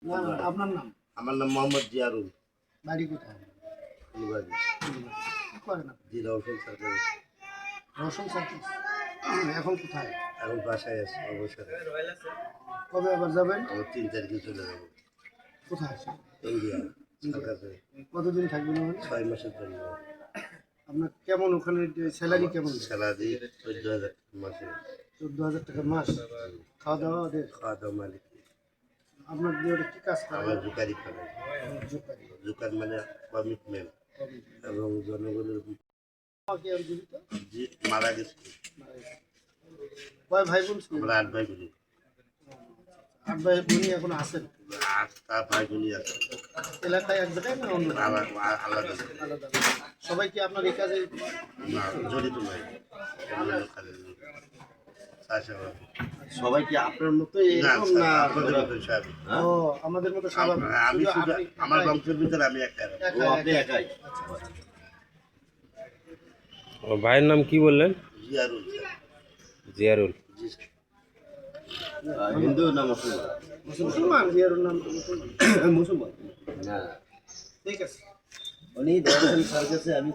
না না, আপনার নাম? আমার নাম মোহাম্মদ জিয়ারুল। বাড়ি কোথায়? ফুলবাড়ি। কি করেন আপনি? জি রওশন সার্কেল। রওশন সার্ভিস। এখন কোথায়? এখন বাসায় আছি অবসরে। কবে আবার যাবেন? আমার 3 তারিখে চলে যাবো কোথায়? ইন্ডিয়া সরকারে। কতদিন থাকবেন ওখানে? 6 মাসের জন্য। আপনার কেমন ওখানে স্যালারি কেমন? স্যালারি 14,000 মাসে। 14,000 টাকা মাস। খাওয়া দাওয়া ওদের? খাওয়া দাওয়া মালিক। আপনার দিয়ে ওরা কি কাজ করে? আমার জুকারি ফেলে। জোকারি। জুকার মানে কমিটমেন্ট এবং জনগণের কি আর জীবিত? জি মারা গেছে। কয় ভাই বোন ছিল? আমরা 8 ভাই বোন। 8 ভাই বোনই এখন আছেন? 8টা ভাই বোনই আছে। এলাকায় এক জায়গায় না অন্য? আলাদা আলাদা। আলাদা। সবাই কি আপনার এই কাজে না জড়িত নয়। অন্য কাজে নেই। চাষাবাদ। সবাই কি আপনার মতো না এরকম না? আমাদের মতো স্বাভাবিক। ও আমাদের মতো স্বাভাবিক। আমি শুধু শুধু আপনি আমার বংশের ভিতরে আমি একা। আপনি একাই। ও ভাইয়ের নাম কি বললেন? জিয়ারুল। জিয়ারুল। জি হিন্দু না মুসলমান? মুসলমান। জিয়ারুর নাম তো মুসলমান। মুসলমান না, ঠিক আছে। উনি দর্শন সার্কাসে আমি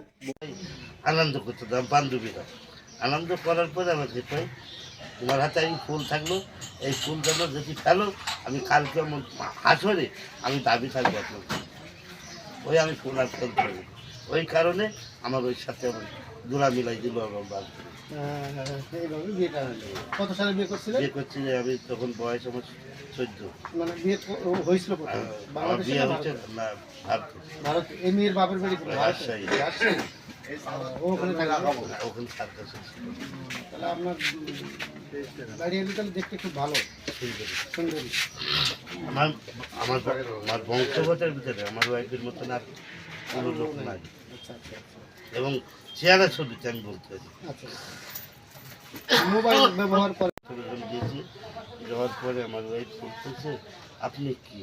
আনন্দ করতাম বান্ধবীরা। আনন্দ করার পরে আমাকে পাই তোমার হাতে এই ফুল থাকলো, এই ফুল যেন যদি ফেলো আমি কালকে হাসরে আমি দাবি থাকবো আপনার। ওই আমি ফুল আর ফেলতে পারি। ওই কারণে আমার ওই সাথে আমার জোড়া মিলাই দিল আমার বান্ধবী। এইভাবে বিয়েটা হলো। কত সালে বিয়ে করছিলেন? বিয়ে করছি যে আমি তখন বয়স আমার 14। মানে বিয়ে হয়েছিল কোথায়? আমার বাংলাদেশে বিয়ে না হচ্ছে ভারতে? না ভারত। ভারত। এই মেয়ের বাপের বাড়ি কোথায়? রাজশাহী। রাজশাহী। ও ওখানে থাকে। ওখানে থাকতে তাহলে আপনার বাড়ি এলে তাহলে দেখতে খুব ভালো সুন্দরী। আমার আমার আমার বংশগতের ভিতরে আমার ওয়াইফের মতন আর কোনো লোক নাই। আচ্ছা আচ্ছা এবং চেহারা ছবিতে আমি বলতে পারি। আচ্ছা। মোবাইল ব্যবহার করে? ছবিজন দিয়েছি দেওয়ার পরে আমার ওয়াইফ বলতেছে আপনি কি?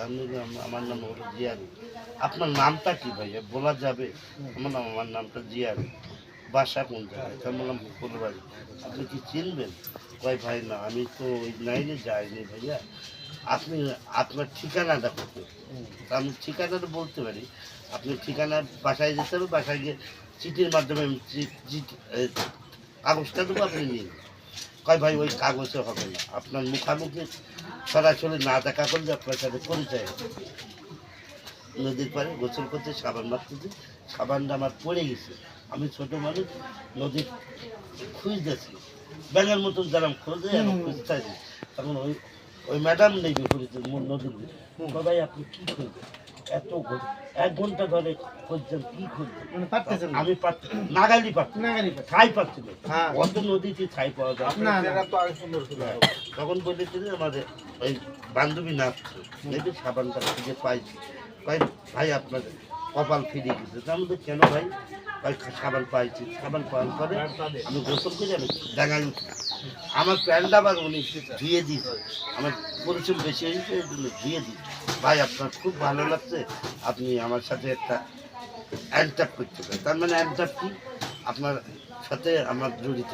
আমি বললাম, আমার নাম হলো জিয়ারু। আপনার নামটা কি ভাইয়া বলা যাবে? আমার নামটা জিয়ারু। বাসা কোন জায়গায়? আমি বললাম ফুলবাড়ি। আপনি কি চিনবেন? কয় ভাই না আমি তো ওই লাইনে যাইনি ভাইয়া। আপনি আপনার ঠিকানাটা কোথায়? তা আমি ঠিকানাটা বলতে পারি। আপনি ঠিকানা বাসায় যেতে হবে, বাসায় গিয়ে চিঠির মাধ্যমে আমি কাগজটা দেবো, আপনি নিন। কয় ভাই ওই কাগজে হবে না, আপনার মুখামুখি সরাসরি না দেখা করলে আপনার সাথে পরিচয় হবে। নদীর পাড়ে গোসল করতে সাবান মারতেছে, সাবানটা আমার পড়ে গেছে। আমি ছোট মানুষ, নদীর খুঁজতেছি ব্যাঙের মতন যারা খোঁজে আমি খুঁজতে আছি। তখন ওই ওই ম্যাডাম নেই বিপরীতে নদীর। ভাই আপনি কী খুঁজবেন? এত 1 ঘন্টা ধরে খুঁজছেন, কী খুঁজবেন? মানে পারতেছেন না? আমি নাগালি পাচ্ছি, নাগালি ছাই পাচ্ছি না। হ্যাঁ। অত নদীতে ছাই পাওয়া যায় না না। না তো আগে সুন্দর ছিল। তখন বলেছিলেন আমাদের ওই বান্ধবী নাচছে, দেখি সাবানটা খুঁজে পাইছি। ভাই ভাই আপনার কপাল ফিরে গেছে। তো আমি বলি, কেন ভাই? ভাই সাবান পাইছি। সাবান পাওয়ার পরে আমি গোসল করে আমি ডাঙায় উঠি। আমার প্যান্টটা আবার উনি ধুয়ে দিয়েছে। আমার পরিশ্রম বেশি হয়েছে এই জন্য ধুয়ে দিই। ভাই আপনার খুব ভালো লাগছে, আপনি আমার সাথে একটা অ্যান্টাপ করতে পারেন। তার মানে অ্যান্টাপ কি? আপনার সাথে আমার জড়িত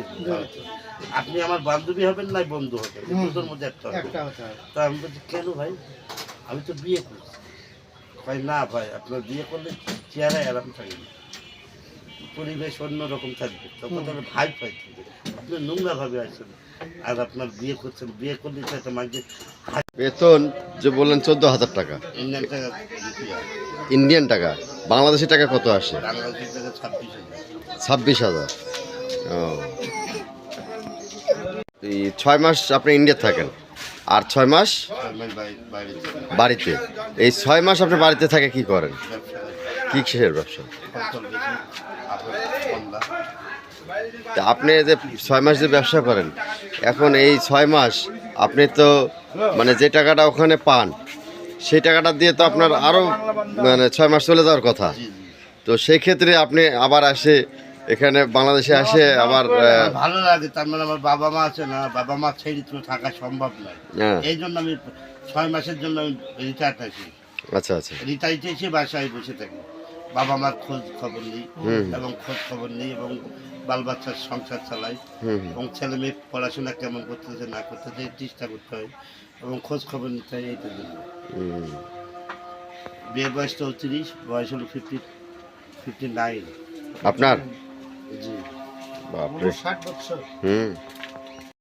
আপনি আমার বান্ধবী হবেন না বন্ধু হবেন, দুটোর মধ্যে একটা হবে। তা আমি বলছি কেন ভাই? আমি তো বিয়ে করছি। ভাই না ভাই আপনার বিয়ে করলে চেহারায় আরাম থাকবে, পরিবেশ অন্যরকম থাকবে, তখন তাহলে ভাই পাই থাকবে। আপনি নোংরাভাবে আসছেন আর আপনার বিয়ে করছেন, বিয়ে করলে তো একটা মাঝে বেতন যে বললেন 14,000 টাকা ইন্ডিয়ান টাকা দিতে হয়। ইন্ডিয়ান টাকা, বাংলাদেশি টাকা কত আসে? বাংলাদেশের টাকা 26,000। 26,000। ও, এই 6 মাস আপনি ইন্ডিয়া থাকেন আর 6 মাস বাইরে বাড়িতে। এই 6 মাস আপনি বাড়িতে থাকে কি করেন? ব্যবসা কি কিসের ব্যবসা? ফসল বেশি আপেল কমলা। তা আপনি যে 6 মাস যে ব্যবসা করেন, এখন এই 6 মাস আপনি তো মানে যে টাকাটা ওখানে পান সেই টাকাটা দিয়ে তো আপনার আরও মানে 6 মাস চলে যাওয়ার কথা। জি জি। তো সেই ক্ষেত্রে আপনি আবার আসে এখানে বাংলাদেশে আসে আবার ভালো লাগে। তার মানে আমার বাবা মা আছে না, বাবা মা ছেড়ে তো থাকা সম্ভব নয়। হ্যাঁ। এই জন্য আমি 6 মাসের জন্য আমি রিটায়ার্ড আছি। আচ্ছা আচ্ছা। রিটায়ার্ড এসে বাসায় বসে থাকি, বাবা মার খোঁজ খবর নিই এবং খোঁজ খবর নিই এবং বাল বাচ্চার সংসার চালাই এবং ছেলে মেয়ে পড়াশোনা কেমন করতেছে না করতেছে চেষ্টা করতে হয়। এবং খোঁজ খবর নিতে হয় এইটার জন্য। হুম। বিয়ের বয়স 34, বয়স হলো 59। আপনার জি। বাপরে 60 বছর। হুম